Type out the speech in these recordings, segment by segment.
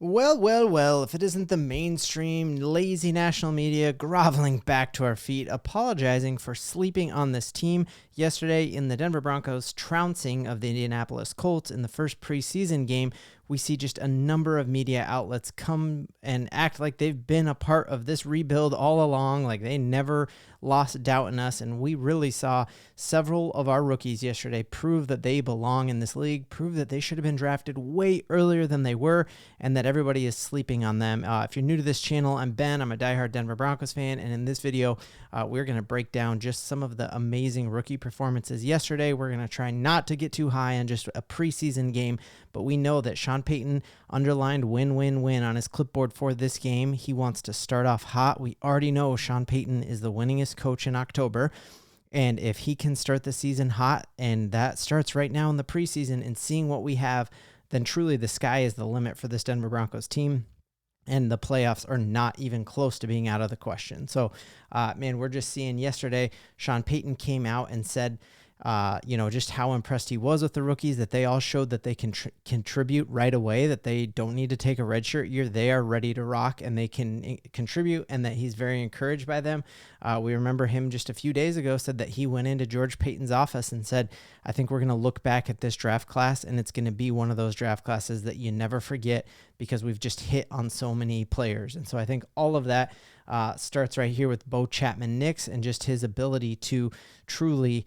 Well, if it isn't the mainstream, lazy national media groveling back to our feet, apologizing for sleeping on this team yesterday in the Denver Broncos trouncing of the Indianapolis Colts in the first preseason game, we see just a number of media outlets come and act like they've been a part of this rebuild all along, like they never lost doubt in us, and we really saw several of our rookies yesterday prove that they belong in this league, prove that they should have been drafted way earlier than they were, and that everybody is sleeping on them. If you're new to this channel, I'm Ben. I'm a diehard Denver Broncos fan, and in this video, we're going to break down just some of the amazing rookie performances yesterday. We're going to try not to get too high on just a preseason game, but we know that Sean Payton underlined win on his clipboard for this game. He wants to start off hot. We already know Sean Payton is the winningest coach in October. And if he can start the season hot, and that starts right now in the preseason, and seeing what we have, then truly the sky is the limit for this Denver Broncos team. And the playoffs are not even close to being out of the question. So, we're just seeing yesterday, Sean Payton came out and said, just how impressed he was with the rookies, that they all showed that they can contribute right away, that they don't need to take a redshirt year. They are ready to rock and they can contribute, and that he's very encouraged by them. We remember him just a few days ago said that he went into George Payton's office and said, I think we're going to look back at this draft class, and it's going to be one of those draft classes that you never forget because we've just hit on so many players. And so I think all of that starts right here with Bo Chapman-Nix and just his ability to truly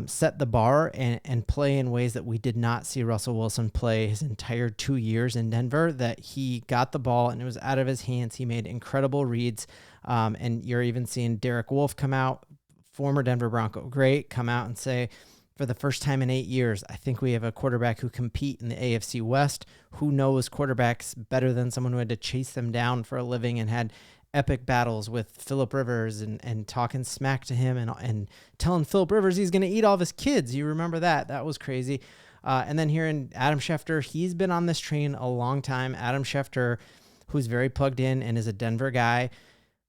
set the bar and play in ways that we did not see Russell Wilson play his entire 2 years in Denver, that he got the ball and it was out of his hands. He made incredible reads. And you're even seeing Derek Wolfe come out, former Denver Bronco great, come out and say, for the first time in 8 years, I think we have a quarterback who compete in the AFC West. Who knows quarterbacks better than someone who had to chase them down for a living and had epic battles with Phillip Rivers and talking smack to him and telling Phillip Rivers he's going to eat all of his kids. You remember that? That was crazy. And then here in Adam Schefter, he's been on this train a long time. Adam Schefter, who's very plugged in and is a Denver guy.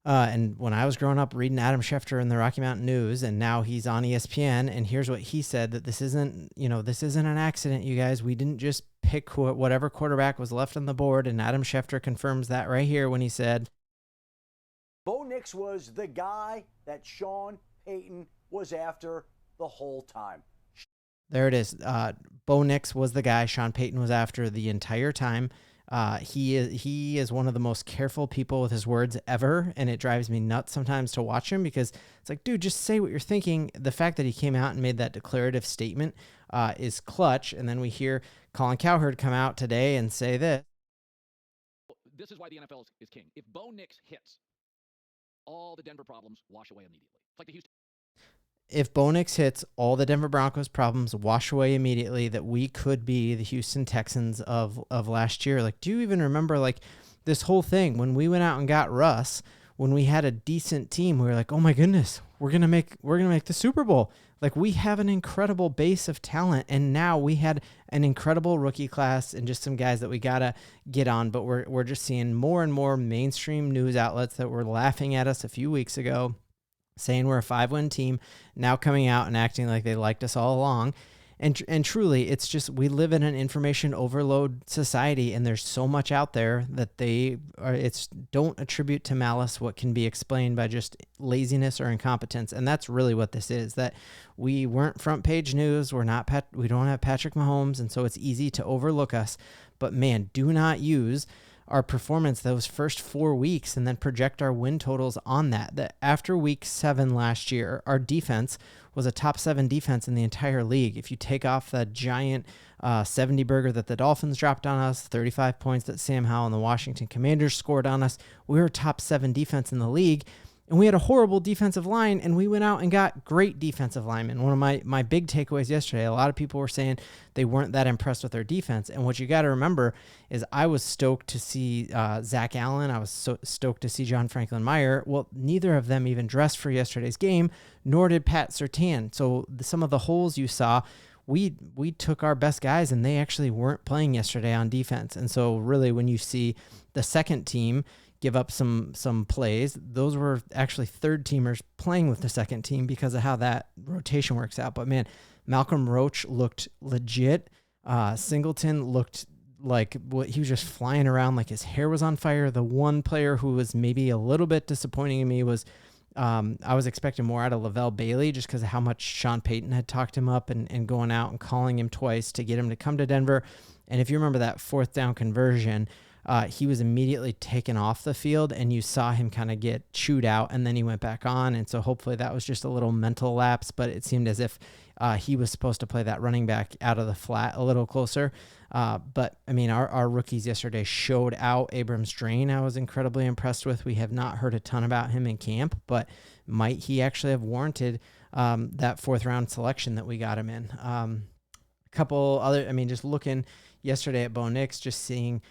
And when I was growing up reading Adam Schefter in the Rocky Mountain News, and now he's on ESPN, and here's what he said, that this isn't an accident, you guys. We didn't just pick whatever quarterback was left on the board, and Adam Schefter confirms that right here when he said, Bo Nix was the guy that Sean Payton was after the whole time. There it is. Bo Nix was the guy Sean Payton was after the entire time. He is one of the most careful people with his words ever, and it drives me nuts sometimes to watch him because it's like, dude, just say what you're thinking. The fact that he came out and made that declarative statement is clutch. And then we hear Colin Cowherd come out today and say this. This is why the NFL is king. If Bo Nix hits, all the Denver problems wash away immediately. It's like the Houston. If Bo Nix hits, all the Denver Broncos problems wash away immediately, that we could be the Houston Texans of last year. Like, do you even remember like this whole thing when we went out and got Russ, when we had a decent team, we were like, oh my goodness, we're going to make the Super Bowl. Like, we have an incredible base of talent, and now we had an incredible rookie class and just some guys that we got to get on. But we're just seeing more and more mainstream news outlets that were laughing at us a few weeks ago, saying we're a 5-win team, now coming out and acting like they liked us all along. And truly, it's just, we live in an information overload society, and there's so much out there that don't attribute to malice what can be explained by just laziness or incompetence. And that's really what this is, that we weren't front page news. We don't have Patrick Mahomes. And so it's easy to overlook us, but man, do not use our performance those first 4 weeks and then project our win totals on that after week 7 last year, our defense was a top 7 defense in the entire league. If you take off the giant 70 burger that the Dolphins dropped on us, 35 points that Sam Howell and the Washington Commanders scored on us, we were top 7 defense in the league. And we had a horrible defensive line, and we went out and got great defensive linemen. One of my big takeaways yesterday, a lot of people were saying they weren't that impressed with their defense. And what you got to remember is I was stoked to see Zach Allen. I was so stoked to see John Franklin Meyer. Well, neither of them even dressed for yesterday's game, nor did Pat Surtain. So some of the holes you saw, we took our best guys, and they actually weren't playing yesterday on defense. And so really when you see the second team give up some plays, those were actually third teamers playing with the second team because of how that rotation works out. But man, Malcolm Roach looked legit. Singleton looked he was just flying around like his hair was on fire. The one player who was maybe a little bit disappointing to me was I was expecting more out of Devaughn Vele just because of how much Sean Payton had talked him up and going out and calling him twice to get him to come to Denver. And if you remember that 4th down conversion, he was immediately taken off the field and you saw him kind of get chewed out and then he went back on. And so hopefully that was just a little mental lapse, but it seemed as if he was supposed to play that running back out of the flat a little closer. But I mean, our rookies yesterday showed out. Abrams Drain, I was incredibly impressed with. We have not heard a ton about him in camp, but might he actually have warranted that 4th round selection that we got him in? A couple other, I mean, just looking yesterday at Bo Nix, just seeing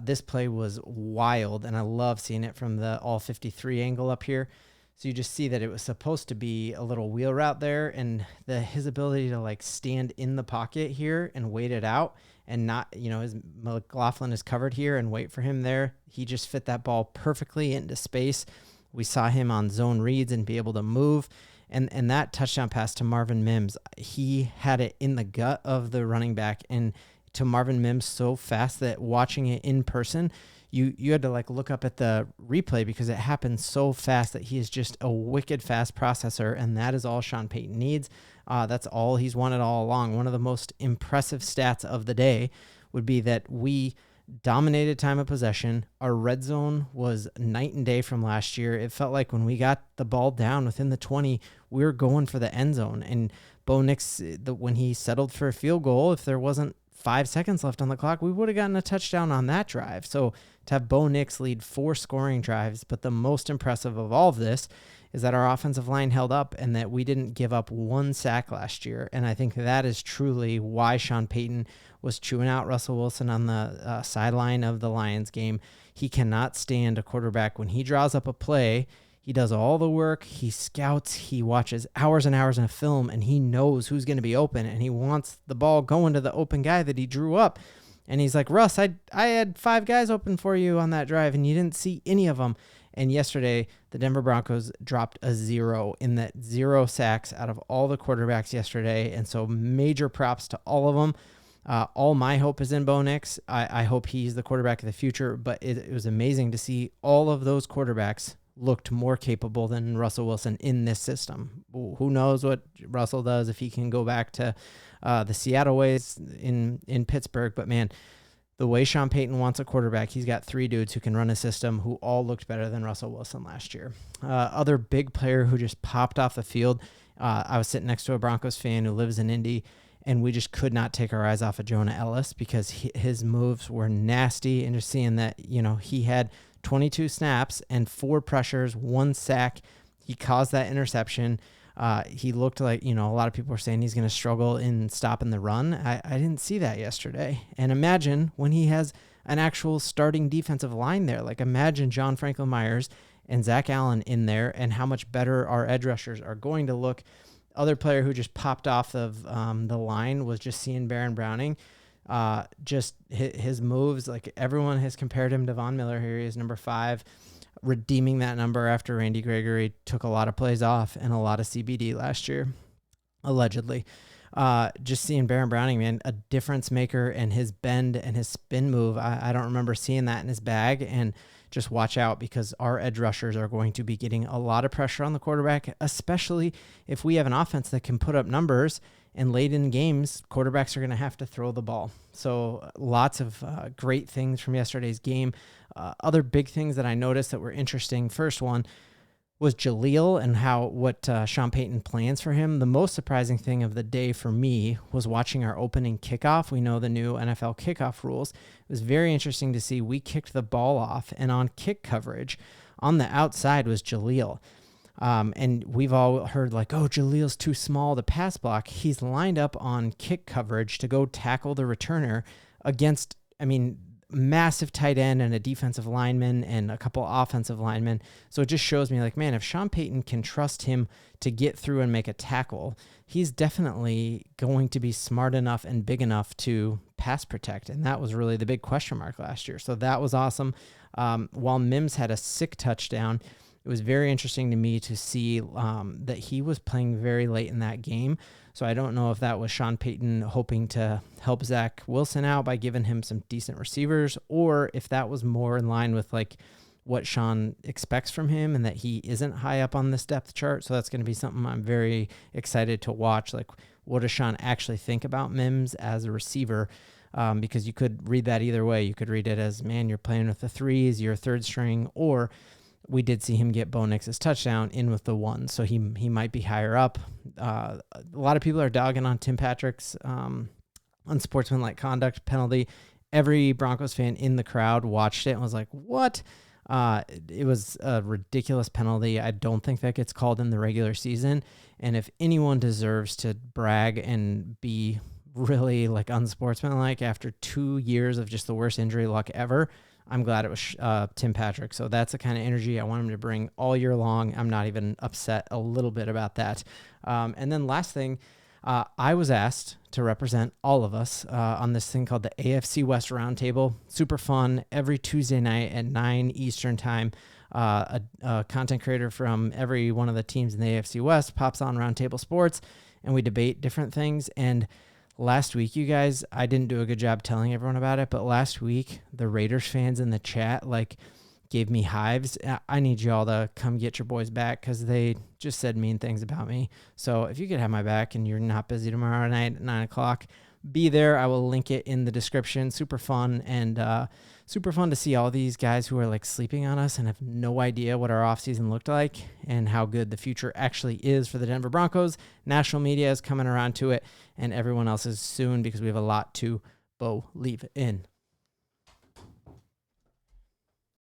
this play was wild, and I love seeing it from the all 53 angle up here. So you just see that it was supposed to be a little wheel route there, and his ability to like stand in the pocket here and wait it out and not, his McLaughlin is covered here and wait for him there. He just fit that ball perfectly into space. We saw him on zone reads and be able to move. And that touchdown pass to Marvin Mims, he had it in the gut of the running back and to Marvin Mims so fast that watching it in person, you had to like look up at the replay because it happened so fast that he is just a wicked fast processor, and that is all Sean Payton needs. That's all he's wanted all along. One of the most impressive stats of the day would be that we dominated time of possession. Our red zone was night and day from last year. It felt like when we got the ball down within the 20, we were going for the end zone. And Bo Nix, when he settled for a field goal, if there wasn't 5 seconds left on the clock, we would have gotten a touchdown on that drive. So to have Bo Nix lead 4 scoring drives, but the most impressive of all of this is that our offensive line held up and that we didn't give up 1 sack last year. And I think that is truly why Sean Payton was chewing out Russell Wilson on the sideline of the Lions game. He cannot stand a quarterback when he draws up a play. He does all the work. He scouts. He watches hours and hours in a film, and he knows who's going to be open, and he wants the ball going to the open guy that he drew up. And he's like, Russ, I had 5 guys open for you on that drive, and you didn't see any of them. And yesterday, the Denver Broncos dropped a 0 in that 0 sacks out of all the quarterbacks yesterday. And so major props to all of them. All my hope is in Bo Nix. I hope he's the quarterback of the future, but it was amazing to see all of those quarterbacks looked more capable than Russell Wilson in this system. Who knows what Russell does if he can go back to the Seattle ways in Pittsburgh. But man, the way Sean Payton wants a quarterback, he's got 3 dudes who can run a system who all looked better than Russell Wilson last year. Other big player who just popped off the field. I was sitting next to a Broncos fan who lives in Indy, and we just could not take our eyes off of Jonah Elliss because his moves were nasty. And just seeing that, he had 22 snaps and 4 pressures, 1 sack. He caused that interception. He looked like, a lot of people were saying he's going to struggle in stopping the run. I didn't see that yesterday. And imagine when he has an actual starting defensive line there. Like imagine John Franklin Myers and Zach Allen in there and how much better our edge rushers are going to look. Other player who just popped off of the line was just seeing Baron Browning. Just his moves, like everyone has compared him to Von Miller here. He is number 5, redeeming that number after Randy Gregory took a lot of plays off and a lot of CBD last year, allegedly. Just seeing Baron Browning, man, a difference maker, and his bend and his spin move. I don't remember seeing that in his bag. And just watch out because our edge rushers are going to be getting a lot of pressure on the quarterback, especially if we have an offense that can put up numbers. And late in games, quarterbacks are going to have to throw the ball. So lots of great things from yesterday's game. Other big things that I noticed that were interesting. First one was Jaleel and what Sean Payton plans for him. The most surprising thing of the day for me was watching our opening kickoff. We know the new NFL kickoff rules. It was very interesting to see we kicked the ball off, and on kick coverage on the outside was Jaleel. And we've all heard like, oh, Jaleel's too small to pass block. He's lined up on kick coverage to go tackle the returner against, massive tight end and a defensive lineman and a couple offensive linemen. So it just shows me like, man, if Sean Payton can trust him to get through and make a tackle, he's definitely going to be smart enough and big enough to pass protect. And that was really the big question mark last year. So that was awesome. While Mims had a sick touchdown, it was very interesting to me to see that he was playing very late in that game. So I don't know if that was Sean Payton hoping to help Zach Wilson out by giving him some decent receivers, or if that was more in line with like what Sean expects from him and that he isn't high up on this depth chart. So that's going to be something I'm very excited to watch. Like, what does Sean actually think about Mims as a receiver? Because you could read that either way. You could read it as, man, you're playing with the threes, you're a third string, or we did see him get Bo Nix's touchdown in with the one, so he might be higher up. A lot of people are dogging on Tim Patrick's unsportsmanlike conduct penalty. Every Broncos fan in the crowd watched it and was like, what? It was a ridiculous penalty. I don't think that gets called in the regular season. And if anyone deserves to brag and be really like unsportsmanlike after 2 years of just the worst injury luck ever, I'm glad it was Tim Patrick. So that's the kind of energy I want him to bring all year long. I'm not even upset a little bit about that. And then last thing, I was asked to represent all of us on this thing called the AFC West Roundtable. Super fun. Every Tuesday night at 9 Eastern time, a content creator from every one of the teams in the AFC West pops on Roundtable Sports, and we debate different things. And last week, you guys, I didn't do a good job telling everyone about it, but last week, the Raiders fans in the chat, like, gave me hives. I need y'all to come get your boys back because they just said mean things about me. So if you could have my back and you're not busy tomorrow night at 9 o'clock, be there. I will link it in the description. Super fun, and super fun to see all these guys who are like sleeping on us and have no idea what our offseason looked like and how good the future actually is for the Denver Broncos. National media is coming around to it, and everyone else is soon, because we have a lot to believe in.